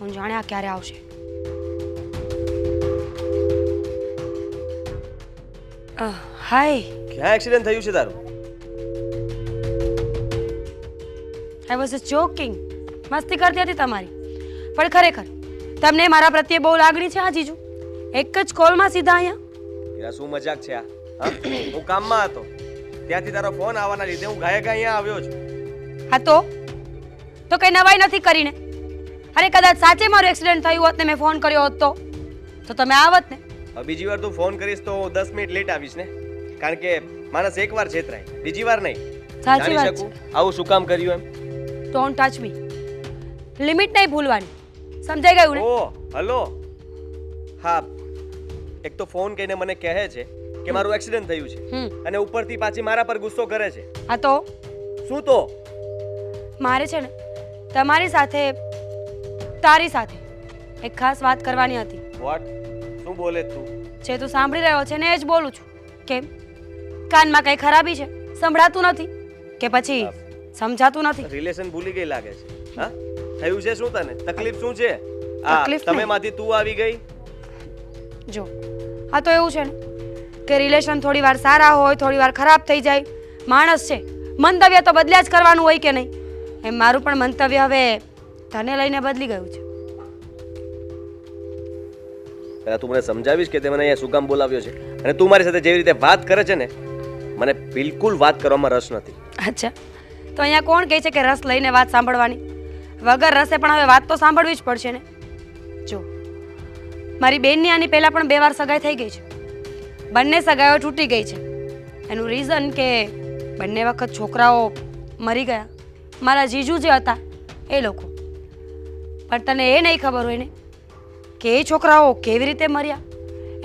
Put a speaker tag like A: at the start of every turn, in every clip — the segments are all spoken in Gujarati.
A: કોણ જાણે આ ક્યારે આવશે. હાય.
B: ક્યાં એક્સિડન્ટ થયું છે તારું?
A: I was just joking. મસ્તી કરતી હતી તમારી. પણ ખરેખર તમને મારા પ્રત્યે બહુ લાગણી છે આ જીજુ? એક જ કોલમાં સીધા અહીંયા?
B: યાર શું મજાક છે આ? હા, હું કામમાં હતો, ત્યાંથી તારો ફોન આવવાના લીધે હું ઘાયે ઘાય અહીંયા આવ્યો છું.
A: હા તો કઈ નવાઈ નથી કરીને. અરે કદાચ સાચે મારું એક્સિડન્ટ થયું હોત ને મેં ફોન કર્યો હોત તો તમે આવત ને.
B: હવે બીજી વાર તું ફોન કરીશ તો હું 10 મિનિટ લેટ આવીશ ને, કારણ કે માણસ એકવાર છેતરાય, બીજી વાર નહીં.
A: સાચી વાત
B: શકું આવું શું કામ કર્યું એમ?
A: Don't touch me. લિમિટ નહીં ભૂલવાની. સમજાઈ ગયું ને?
B: ઓ હલો. હા, એક તો ફોન કરીને મને કહે છે કે મારું એક્સિડન્ટ થયું છે અને ઉપરથી પાછી મારા પર ગુસ્સો કરે છે.
A: હા તો
B: શું તો?
A: મારે છે ને તમારી સાથે તારી સાથે એક ખાસ વાત કરવાની હતી.
B: વોટ? શું બોલે તું?
A: જે તું સાંભળી રહ્યો છે ને એ જ બોલું છું. કેમ, કાનમાં કઈ ખરાબી છે? સંભળાતું નથી કે પછી સમજાતું નથી?
B: રિલેશન ભૂલી ગઈ લાગે છે. હા, થયું છે શું તને? તકલીફ શું છે? આ
A: તકલીફ
B: તમે
A: નહીં.
B: માંથી તું આવી ગઈ.
A: જો હા તો એવું છે ને કે રિલેશન થોડી વાર સારા હોય, થોડી વાર ખરાબ થઈ જાય. માણસ છે, મંતવ્ય તો બદલ્યા જ કરવાનું હોય કે નહીં? એમ મારું પણ મંતવ્ય હવે તને લઈને બદલી ગયું છે.
B: પહેલા તું મને સમજાવીશ કે તે મને અહીંયા શું કામ બોલાવ્યો છે? અને તું મારી સાથે જેવી રીતે વાત કરે છે ને, મને બિલકુલ વાત કરવામાં રસ નથી.
A: અચ્છા, તો અહીંયા કોણ કહે છે કે રસ લઈને વાત સાંભળવાની? વગર રસે પણ હવે વાત તો સાંભળવી જ પડશે ને. જો મારી બેનની આની પહેલાં પણ 2 વાર સગાઈ થઈ ગઈ છે. બંને સગાઈઓ તૂટી ગઈ છે. એનું રીઝન કે બંને વખત છોકરાઓ મરી ગયા. મારા જીજુ જે હતા એ લોકો. પણ તને એ નહીં ખબર હોય ને કે એ છોકરાઓ કેવી રીતે મર્યા.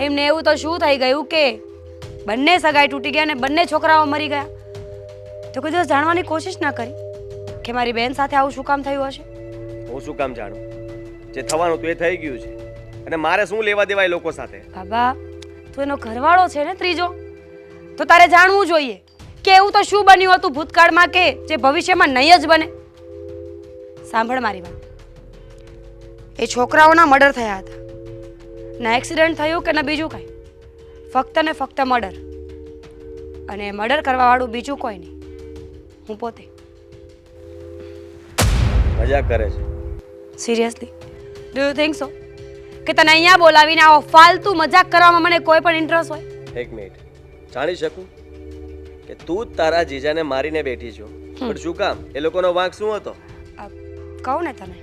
A: એમને એવું તો શું થઈ ગયું કે બંને સગાઈ તૂટી ગયા અને બંને છોકરાઓ મરી ગયા. તો કોઈ દિવસ જાણવાની કોશિશ ના કરી કે મારી બેન સાથે આવું શું કામ થયું હશે?
B: હું શું કામ જાણું? જે થવાનું હતું એ થઈ ગયું છે, અને મારે શું લેવા દેવા એ લોકો સાથે?
A: બાબા, તું એનો ઘરવાળો છે ને ત્રીજો, તો તારે જાણવું જોઈએ કે એવું તો શું બન્યું હતું ભૂતકાળમાં કે જે ભવિષ્યમાં નહીં જ બને. સાંભળ મારી વાત. એ છોકરાઓના મર્ડર થયા હતા. ના એક્સિડન્ટ થયું કે ના બીજું કાંઈ, ફક્ત ને ફક્ત મર્ડર. અને મર્ડર કરવાવાળું બીજું કોઈ નહીં, હું પોતે.
B: મજાક કરે છે?
A: Seriously, do you think so કે તને અહીંયા બોલાવીને આવો ફાલતુ મજાક કરવામાં મને કોઈ પણ ઇન્ટરેસ્ટ હોય?
B: એક મિનિટ, જાણી શકું કે તું જ તારા જીજાને મારીને બેઠી છો, પણ શું કામ? એ લોકોનો વાંક શું હતો?
A: કહું ને તને,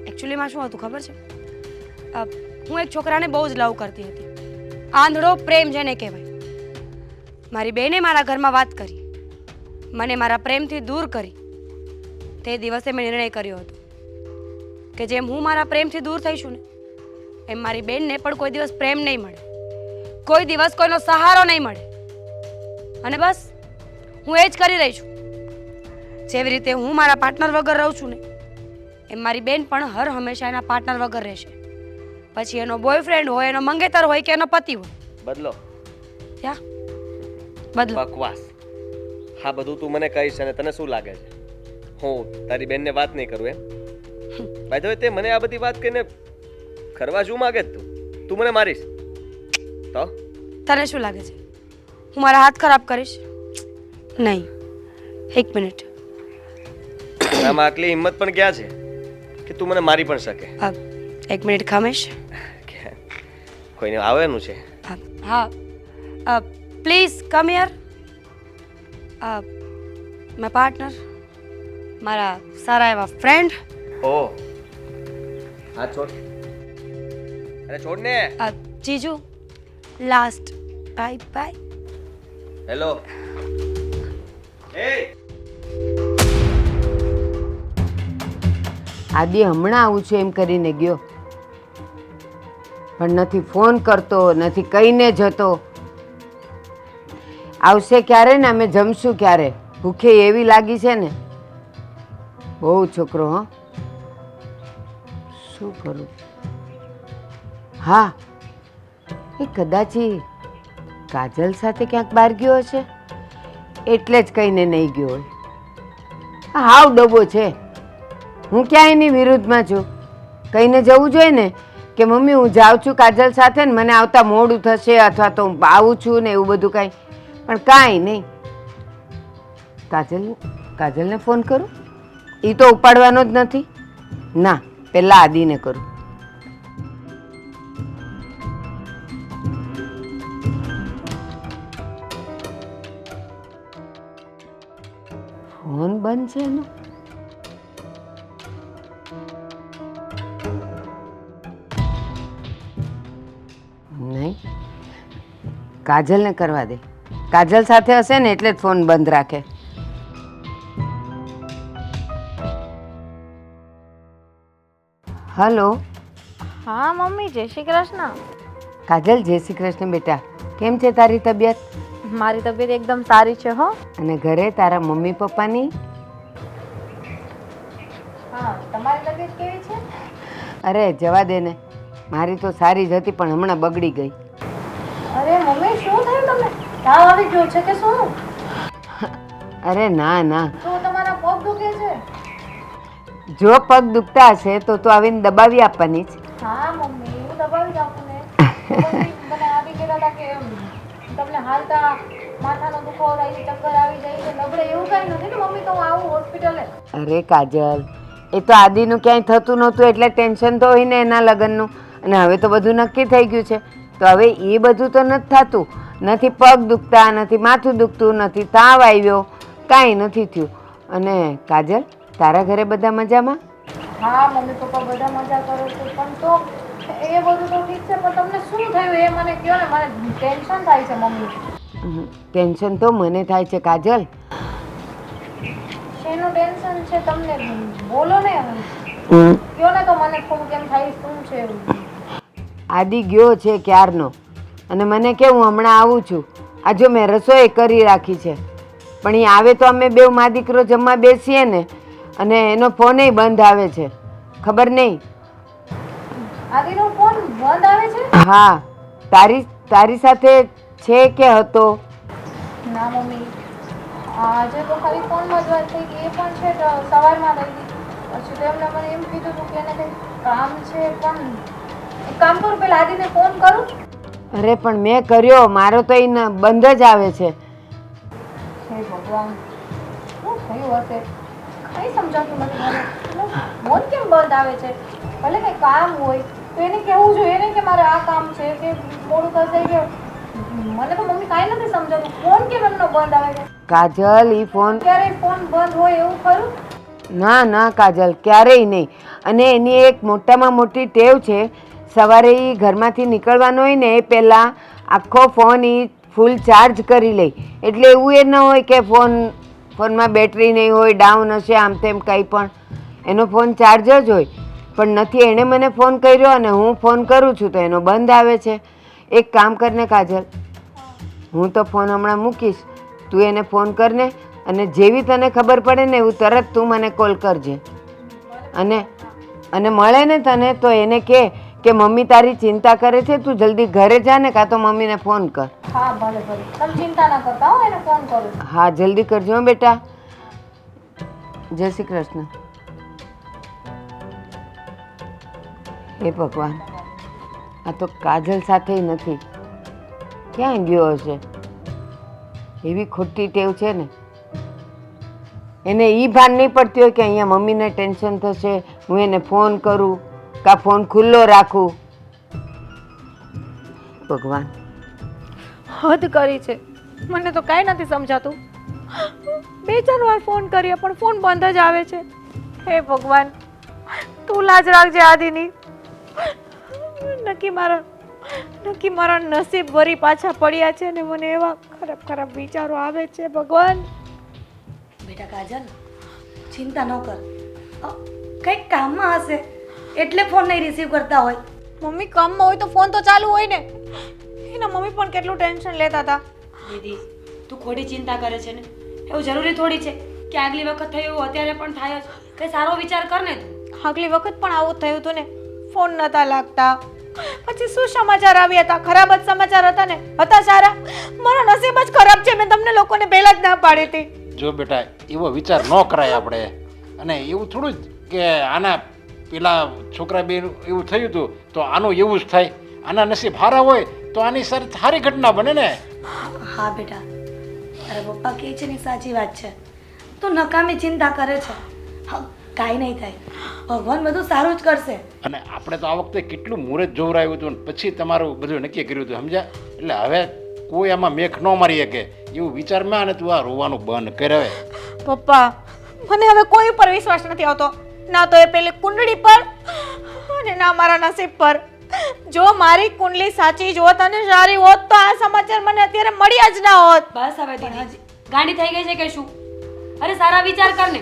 A: એકચ્યુઅલીમાં શું હતું ખબર છે? હું એક છોકરાને બહુ જ લવ કરતી હતી. આંધળો પ્રેમ જેને કહેવાય. મારી બેને મારા ઘરમાં વાત કરી, મને મારા પ્રેમથી દૂર કરી. તે દિવસે મેં નિર્ણય કર્યો હતો કે જેમ હું મારા પ્રેમથી દૂર થઈશું ને, એમ મારી બેનને પણ કોઈ દિવસ પ્રેમ નહીં મળે, કોઈ દિવસ કોઈનો સહારો નહીં મળે. અને બસ હું એ જ કરી રહી છું. જેવી રીતે હું મારા પાર્ટનર વગર રહું છું ને, એમ મારી બેન પણ હર હંમેશા એના પાર્ટનર વગર રહેશે. પછી એનો બોયફ્રેન્ડ હોય, એનો મંગેતર હોય કે એનો પતિ હોય.
B: બદલો.
A: યા બદલો.
B: બકવાસ. હા, બધું તું મને કહીશ અને તને શું લાગે છે હું તારી બેનને વાત નહીં કરું એમ? ભાઈ તો તે મને આ બધી વાત કહીને કરવા શું માંગે છે તું? તું મને મારીશ તો?
A: તને શું લાગે છે હું મારા હાથ ખરાબ કરીશ? નહીં. એક મિનિટ.
B: આમાં આટલી હિંમત પણ ક્યાં છે કે તું મને મારી પણ શકે?
A: એક મિનિટ ખામેશ.
B: કોઈને આવવાનું છે?
A: હા, please come here. My partner, મારા સારા એવા ફ્રેન્ડ.
B: ઓ હા, છોડ. અરે છોડ ને.
A: જીજુ, લાસ્ટ બાય બાય.
B: હેલો. એ
C: આદિ હમણાં આવું છું એમ કરીને ગયો, પણ નથી ફોન કરતો, નથી કહીને જતો. આવશે ક્યારે ને અમે જમશું ક્યારે? ભૂખે એવી લાગી છે ને. બહુ છોકરો. હા, શું કરું? હા, એ કદાચ કાજલ સાથે ક્યાંક બહાર ગયો હશે, એટલે જ કહીને નહીં ગયો હોય. હાવ ડબો છે. હું ક્યાં એની વિરુદ્ધમાં છું, કહીને જવું જોઈએ ને કે મમ્મી હું જાઉં છું કાજલ સાથે ને મને આવતા મોડું થશે અથવા તો હું આવું છું ને એવું બધું કાંઈ. પણ કાંઈ નહીં. કાજલને ફોન કરું? એ તો ઉપાડવાનો જ નથી. ના, પહેલાં આદિને કરું. ફોન બંધ છે એનો. નહીં, કાજલને કરવા દે. કાજલ સાથે હશે ને એટલે જ ફોન બંધ રાખે. હલો.
D: હા મમ્મી, જય શ્રી કૃષ્ણ.
C: કાજલ, જય શ્રી કૃષ્ણ બેટા. કેમ છે તારી તબિયત?
D: મારી તબિયત એકદમ સારી છે હો.
C: અને ઘરે તારા મમ્મી પપ્પાની?
D: હા, તમારી તબિયત કેવી છે?
C: અરે જવા દે ને, મારી તો સારી જ હતી પણ હમણાં બગડી ગઈ.
D: અરે મમ્મી, શું થયું તમને? તાવ આવી ગયો છે કે શું?
C: અરે ના ના,
D: તો તમારા પગ દુખે છે?
C: જો પગ દુખતા હશે તો તું આવીને દબાવી આપવાની જ.
D: હા મમ્મી, હું દબાવી જ આપું ને. મમ્મી મને આવી ગયા હતા કે તમને હાલતા માથાનો દુખાવો થાય છે, ચક્કર આવી જાય છે, નબળે એવું કાંઈ નથી ને મમ્મી? તો હું આવું હોસ્પિટલે.
C: અરે કાજલ, એ તો આદિનું ક્યાંય થતું નહોતું એટલે ટેન્શન તો હોય ને એના લગ્નનું. અને હવે તો બધું નક્કી થઈ ગયું છે તો હવે એ બધું તો નથી થતું. નથી પગ દુખતા, નથી માથું દુખતું, નથી તાવ આવ્યો, કાંઈ નથી થયું. અને કાજલ, તારા ઘરે બધા મજામાં?
D: હા મમ્મી પપ્પા બધા મજા કરે છે, પણ તો એ બધું તો ઠીક છે, પણ તમને શું થયું એ મને કહો ને. મને ટેન્શન થાય છે મમ્મી.
C: ટેન્શન તો મને થાય છે કાજલ.
D: શેનું ટેન્શન છે તમને? બોલો ને, કહો ને તો મને થોડું કેમ થાય. શું છે એવું?
C: આદિ ગયો છે ક્યારનો અને મને કે હું હમણાં આવું છું. આ જો મેં રસોઈ કરી રાખી છે પણ એ આવે તો અમે બેવ મા દીકરો જમવા બેસીએ ને અને એનો ફોનેય બંધ આવે છે. ખબર નહીં.
D: આદિનો ફોન બંધ આવે છે?
C: હા, તારી સાથે છે કે હતો?
D: ના મમ્મી, આજે તો ખાલી ફોનમાં જ વાત થઈ ગઈ. એ પણ છે તો સવારમાં થઈ ગઈ. પછી તો એમને મને એમ કીધું હતું કે એને કંઈક કામ છે. પણ એક કામ કરું, પેલા આદિને ફોન કરું.
C: અરે પણ મેં કર્યો, મારો તો એ બંધ જ આવે છે.
D: હે ભગવાન, શું થયું હશે? કંઈ સમજાતું નથી મને. ફોન કેમ બંધ આવે છે? ભલે કંઈ કામ હોય તો એને કહેવું જોઈએ ને કે મારે આ કામ છે કે મોડું થશે કે. મને તો મમ્મી કાંઈ નથી સમજાતું. ફોન કેમ એમનો બંધ આવે છે?
C: કાજલ, એ ફોન
D: ક્યારેય ફોન બંધ હોય એવું ખરું?
C: ના ના કાજલ, ક્યારેય નહીં. અને એની એક મોટામાં મોટી ટેવ છે, સવારે એ ઘરમાંથી નીકળવાનો હોય ને એ પહેલાં આખો ફોન એ ફૂલ ચાર્જ કરી લે. એટલે એવું એ ન હોય કે ફોનમાં બેટરી નહીં હોય, ડાઉન હશે, આમ તેમ કંઈ પણ. એનો ફોન ચાર્જ જ હોય. પણ નથી, એણે મને ફોન કર્યો અને હું ફોન કરું છું તો એનો બંધ આવે છે. એક કામ કરને કાજલ, હું તો ફોન હમણાં મૂકીશ, તું એને ફોન કરને અને જેવી તને ખબર પડે ને એવું તરત તું મને કોલ કરજે. અને મળે ને તને તો એને કહે કે મમ્મી તારી ચિંતા કરે છે, તું જલ્દી ઘરે જા ને, કાં તો મમ્મીને ફોન કર.
D: હા ભલે ભલે, તમે ચિંતા ના કરતા હો, એને ફોન કરું.
C: હા જલ્દી કરજો હો બેટા. જય શ્રી કૃષ્ણ. હે ભગવાન, આ તો કાજલ સાથે નથી, ક્યાં ગયો હશે? એવી ખોટી ટેવ છે ને, એને એ ભાન નહીં પડતી હોય કે અહીંયા મમ્મીને ટેન્શન થશે, હું એને ફોન કરું કાં ફોન ખુલ્લો રાખું. ભગવાન,
D: હદ કરી છે. મને તો કાંઈ નથી સમજાતું. 2-4 વાર ફોન કર્યો પણ ફોન બંધ જ આવે છે. હે ભગવાન, તું લાજ રાખજે આદિની. નક્કી મારા નસીબ વરી પાછા પડ્યા છે ને મને એવા ખરાબ ખરાબ વિચારો આવે છે. ભગવાન,
A: બેટા કાજલ, ચિંતા ન કર. કંઈક કામમાં હશે એટલે ફોન નહીં રિસીવ કરતા હોય.
D: મમ્મી કામમાં હોય તો ફોન તો ચાલુ હોય ને. એના મમ્મી પણ કેટલું ટેન્શન લેતા હતા.
A: દીદી, તું ખોટી ચિંતા કરે છે ને, એવું જરૂરી થોડી છે કે આગલી વખત થયું એવું અત્યારે પણ થાય જ. કંઈ સારો વિચાર કર ને તું.
D: આગલી વખત પણ આવું જ થયું હતું ને, ફોન નતા લાગતા. પછી શું સમાચાર આવ્યા હતા? ખરાબ જ સમાચાર હતા ને. હતા સારા? મારો નસીબ જ ખરાબ છે. મેં તમને લોકોને પહેલા જ ના પાડી હતી.
E: જો બેટા, એવો વિચાર ન કરાય આપણે. અને એવું થોડું જ કે આના પેલા છોકરા બે એવું થયું હતું તો આનું એવું જ થાય. આના નસીબ હારા હોય તો આની સાથે સારી ઘટના બને ને.
F: હા બેટા, તારા પપ્પા કહે છે ને સાચી વાત છે. તું નકામી ચિંતા કરે છે. હા, કાંઈ નહીં થાય, ભગવાન બધું સારું જ કરશે.
E: અને આપણે તો આ વખતે કેટલું મુહૂર્ત જોવરાયું હતું ને પછી તમારું બધું નક્કી કર્યું હતું, સમજ્યા? એટલે હવે કોઈ આમાં મેખ ન મારી શકે એવું વિચારમાં અને તું આ રોવાનું બંધ કર હવે.
D: પપ્પા, મને હવે કોઈ પર વિશ્વાસ નથી આવતો, ના તો એ પેલી કુંડળી પર અને ના મારા નસીબ પર. જો મારી કુંડલી સાચી જ હોત અને સારી હોત તો આ સમાચાર મને અત્યારે મળ્યા જ ના હોત.
A: બસ હવે દીદી ગાંડી થઈ ગઈ છે કે શું? અરે સારા વિચાર કર ને.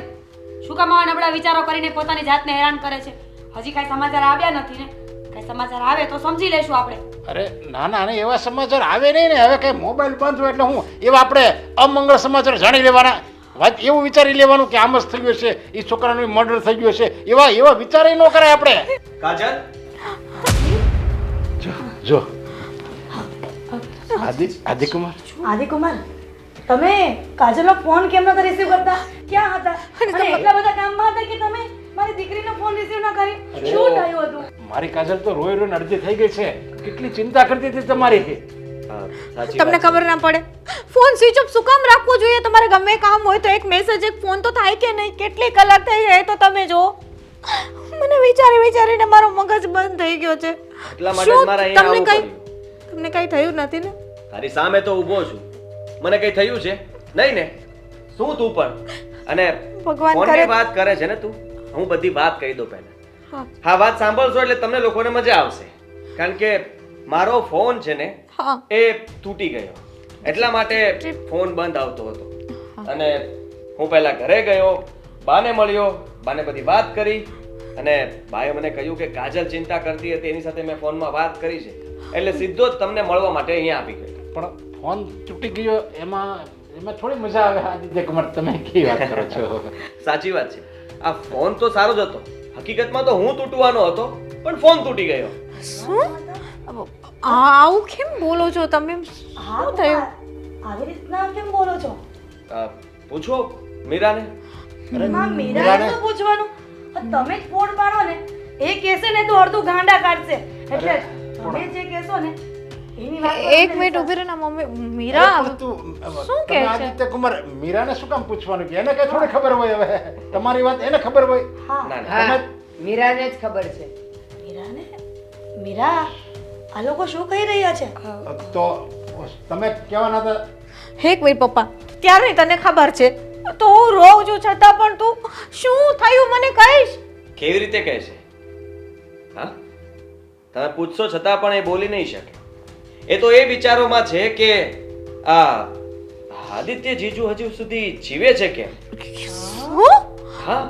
A: શું કામ આવા નબળા વિચારો કરીને પોતાની જાતને હેરાન કરે છે? હજી કાંઈ સમાચાર આવ્યા નથી ને. કાંઈ સમાચાર આવે તો સમજી લેશું આપણે.
E: અરે ના ના ના, એવા સમાચાર આવે નહીં ને. હવે કઈ મોબાઈલ બંધ હોય એટલે હું એવા આપણે અમંગળ સમાચાર જાણી લેવાના. વાત એવું વિચારી લેવાનું કે આમ જ થઈ ગયું છે, એ છોકરાનું મર્ડર થઈ ગયું છે, એવા વિચાર ન કરાય આપણે.
B: કાજલ,
E: જો આદિકુમાર,
F: આદિકુમાર, તમે કાજલનો ફોન કેમ નતા રિસીવ કરતા? ક્યાં હતા? અને એટલા બધા કામમાં હતા કે તમે મારી દીકરીનો ફોન રિસીવ ન કરી? શું થયું હતું?
E: મારી કાજલ તો રોઈ રોઈને અડધી થઈ ગઈ છે. કેટલી ચિંતા કરતી હતી તમારી.
B: સાચી
D: તમને
B: વાત છે.
D: ખબર ના પડે? ફોન સ્વિચ ઓફ શું કામ રાખવો જોઈએ? તમારે ગમે કામ હોય તો એક મેસેજ એક ફોન તો થાય કે નહીં? કેટલી કલાક થઈ ગઈ તો તમે જો. મને વિચારીને મારો મગજ બંધ થઈ ગયો છે.
B: એટલા માટે જ મારે અહીંયા આવવું પડ્યું.
D: તમને કઈ થયું નથી ને?
B: તારી સામે તો ઊભો છું. મને કઈ થયું છે નહીં ને? શું તું પણ અને
D: ભગવાન
B: ફોનની
D: કરે.
B: વાત કરે છે ને તું? હું બધી વાત કહી દઉં પહેલા.
D: હા.
B: હા, વાત સાંભળશો એટલે તમને લોકોને મજા આવશે. કારણ કે મારો ફોન છે ને
D: હા.
B: એ તૂટી ગયો, એટલા માટે ફોન બંધ આવતો હતો. અને હું પહેલા ઘરે ગયો, બાને મળ્યો, બાને બધી વાત કરી અને બાએ મને કહ્યું કે કાજલ ચિંતા કરતી હતી, એની સાથે મેં ફોનમાં વાત કરી છે, એટલે સીધો જ તમને મળવા માટે અહીંયા આવી ગયો.
E: પણ ફોન તૂટી ગયો એમાં થોડી મજા આવે. આદિત્યકુમાર, તમે કેવી વાત કરો છો?
B: સાચી વાત છે. આ ફોન તો સારો જ હતો. હકીકતમાં તો હું તૂટવાનો હતો, પણ ફોન તૂટી ગયો.
D: શું? આવું કેમ બોલો છો તમે?
F: હા,
D: શું થયું?
F: આવી રીતના કેમ બોલો છો?
B: પૂછો મીરાને.
F: માં મીરાને શું પૂછવાનું? તમે જ ફોન પાડો ને, એ કહેશે ને તો અડધું ગાંડા કાઢશે. એટલે તમે જે કહેશો ને એની વાત
D: એક મિનિટ ઊભી રહે ને મમ્મી. મીરા શું કહે છે?
E: આદિત્યકુમાર, મીરાને શું કામ પૂછવાનું? કે એને કઈ થોડી ખબર હોય? હવે તમારી વાત એને ખબર હોય.
F: હા,
B: ના ના,
C: હા, મીરાને જ ખબર છે.
F: મીરાને? મીરા, આ લોકો શું કહી રહ્યા છે?
E: તો તમે કહેવાના હતા.
D: એક મિનિટ પપ્પા, ત્યારની તને ખબર છે તો હું રોઉં છું છતાં પણ તું શું થયું મને કહીશ?
B: કેવી રીતે કહે છે? હા, તમે પૂછશો છતાં પણ એ બોલી નહીં શકે. એ તો એ વિચારોમાં છે કે આ આદિત્ય જીજુ હજુ સુધી જીવે છે કેમ.
D: શું?
B: હા,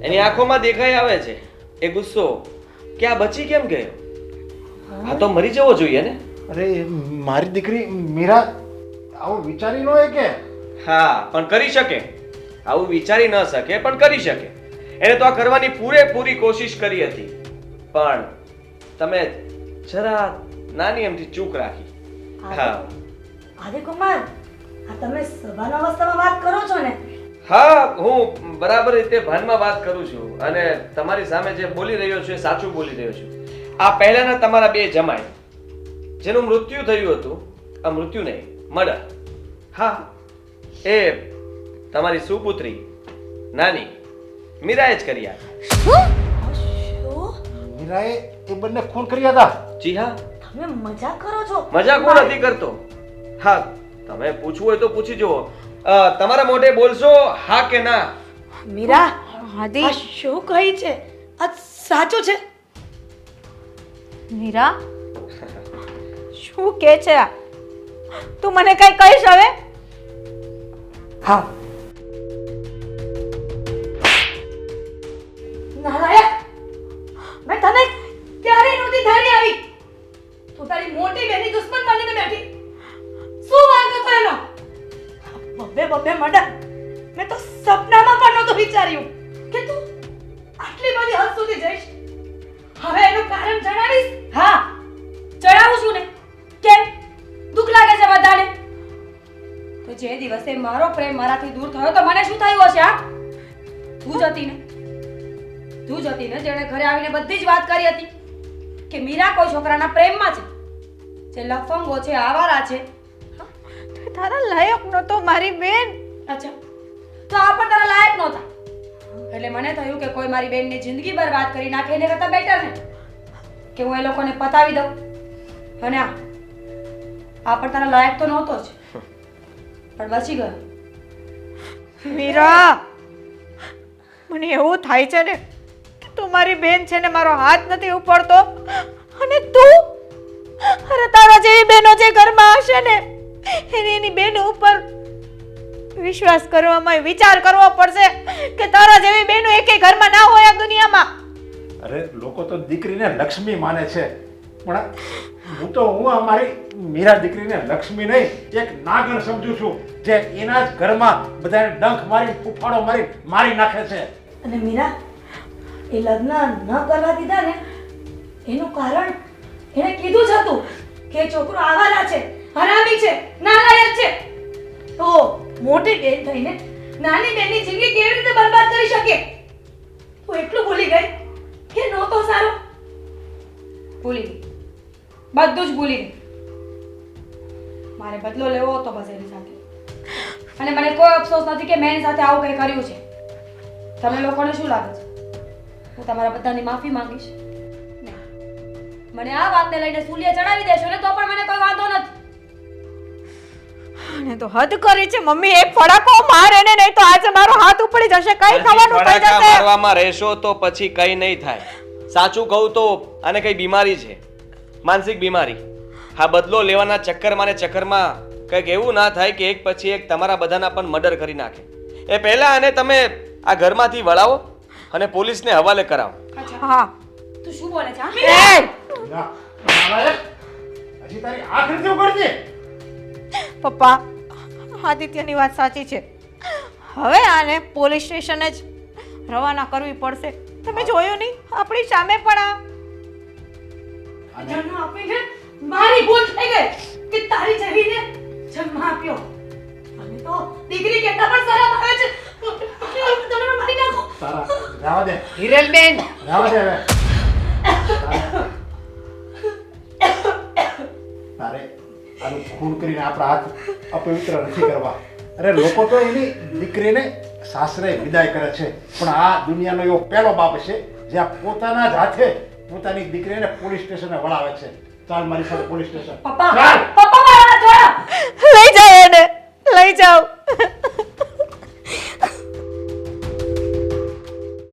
B: એની આંખોમાં દેખાઈ આવે છે એ ગુસ્સો કે આ બચી કેમ ગયો. હા, તો મરી જવો જોઈએ ને.
E: અરે મારી દીકરી મીરા આવું વિચારી ન હોય કે?
B: હા, પણ કરી શકે. આવું વિચારી ન શકે પણ કરી શકે. એને તો આ કરવાની પૂરેપૂરી કોશિશ કરી હતી, પણ તમે જરા નાની એમથી ચૂક રાખી. હા
F: આદિકુમાર, આ તમે સભાન અવસ્થામાં વાત કરો છો ને?
B: હા, હું બરાબર રીતે ભાનમાં વાત કરું છું અને તમારી સામે જે બોલી રહ્યો છું એ સાચું બોલી રહ્યો છું. આ પહેલાના તમારા બે જમાઈ જેનું મૃત્યુ થયું હતું, આ મૃત્યુ નહીં, મર્ડર. હા, એ તમારી સુપુત્રી નાની મીરાએ જ કર્યા.
F: શું?
E: મીરાએ એ બંને ખૂન કર્યા હતા.
B: જી હા,
F: તમે મજાક કરો છો?
B: મજાક હું નથી કરતો. હા, તમે પૂછવું હોય તો પૂછી જુઓ. તમારા મોઢે બોલશો હા કે ના?
F: મીરા,
D: આદિ,
F: આ શું કહી છે? આ સાચું છે?
D: મીરા શું કે છે આ? તું મને કઈ કહીશ હવે?
F: હા. નાલાયક, મેં તને ક્યારેય નહોતી ધારી આવી. તું તારી મોટી બેની દુશ્મન બનીને બેઠી. શું વાંક હતો એનો? બબ્બે મર્ડર. મેં તો સપનામાં પણ નહોતું વિચાર્યું કે તું આટલી બધી હદ સુધી જઈશ. હવે એનું કારણ જણાવીશ?
A: હા, જણાવું છું ને. કેમ દુઃખ લાગે છે બધાને? તો જે દિવસે મારો પ્રેમ મારાથી દૂર થયો તો મને શું થયું હશે? હા, તું જ હતી ને. તું જ હતી ને જેણે ઘરે આવીને બધી જ વાત કરી હતી કે મીરા કોઈ છોકરાના પ્રેમમાં છે, જે લફંગો છે, આવારા છે.
D: તું તારા લાયક નહોતો મારી બેન.
A: અચ્છા, તો આ પણ તારા લાયક નહોતા. એટલે મને થયું કે કોઈ મારી બેનની જિંદગી બરબાદ કરી નાખે એને કરતાં બેટર ને કે હું એ લોકોને પતાવી દઉં. અને આ પણ તારા લાયક તો નહોતો જ, પણ બચી ગયો.
D: મીરા, મને એવું થાય છે ને કે તું મારી બેન છે ને મારો હાથ નથી ઉપાડતો, અને તું, અરે તારા જેવી બહેનો જે ઘરમાં હશે ને એની બેન ઉપર વિશ્વાસ કરવામાં વિચાર કરવો પડશે કે તારા જેવી બહેનો એકે ઘરમાં ના હોય આ દુનિયામાં.
E: અરે લોકો તો દીકરીને લક્ષ્મી માને છે, પણ હું અમારી મીરા દીકરીને લક્ષ્મી નહીં, એક નાગણ સમજુ છું, જે એના જ ઘરમાં બધાને ડંખ મારી ફૂફાડો મારી નાખે છે.
F: અને મીરા એ લગ્ન ન કરવા દીધા ને એનું કારણ એણે કીધું જ હતું કે છોકરો આવારા છે, હરામી છે, નાલાયક છે. તો મોટી બેન થઈને નાની બેનની જિંદગી કેવી રીતે બરબાદ કરી શકે? તું એટલું ભૂલી ગઈ કે નહોતો સારો?
A: ભૂલી ગઈ, બધું જ ભૂલી ગઈ. મારે બદલો લેવો હતો બસ એની સાથે. અને મને કોઈ અફસોસ નથી કે મેં એની સાથે આવું કંઈ કર્યું છે. તમે લોકોને શું લાગે છે હું તમારા બધાની માફી માંગીશ? નહીં. મને આ વાતને લઈને સૂલિયા ચડાવી દેશો ને તો પણ મને કોઈ વાંધો નથી.
D: અને તો હદ કરી છે મમ્મી. એક ફડાકો મારે ને, નહીં તો આજે મારો હાથ ઉપડી જશે, કઈ થવાનું થઈ
B: ફટાકા
D: જશે.
B: મારવામાં રહેશો તો પછી કઈ નહીં થાય. સાચું કહું તો આને કઈ બીમારી છે, માનસિક બીમારી. આ બદલો લેવાના ચક્કરમાં કંઈક એવું ના થાય કે એક પછી એક તમારા બધાના પણ મર્ડર કરી નાખે. એ પહેલા આને તમે આ ઘરમાંથી વળાવો અને પોલીસને હવાલે કરાવો.
D: હા,
A: તું શું બોલે છે? હા?
D: એ
E: મીરા, નાલાયક! હજી તારી આંખ નથી ઉઘડતી?
D: પપ્પા, આદિત્યની વાત સાચી છે. હવે આને પોલીસ સ્ટેશને જ રવાના કરવી પડશે. તમે જોયું નહીં આપણી સામે પણ આ
F: જન્મ આપીને મારી ભૂલ થઈ ગઈ કે તારી જેવીને જન્મ આપ્યો. અને તો દીકરી કેટલા પણ શરમ આવે છે. તમે મારી નાખો.
E: તારા રહેવા દે,
C: હિરલબેન,
E: રહેવા દે હવે. તારે આનું ખૂન કરીને આપણા હાથ અપવિત્ર નથી કરવા. અરે લોકો તો એની દીકરીને સાસરે વિદાય કરે છે, પણ આ દુનિયાનો એવો પહેલો બાપ છે જ્યાં પોતાના જ હાથે પોતાની દીકરીને પોલીસ સ્ટેશને વળાવે છે. ચાલ મારી સાથે પોલીસ સ્ટેશન.
F: પપ્પા
E: ચાલ.
F: પપ્પા મારા હાથ છોડો.
D: લઈ જાઓ એને, લઈ જાઓ.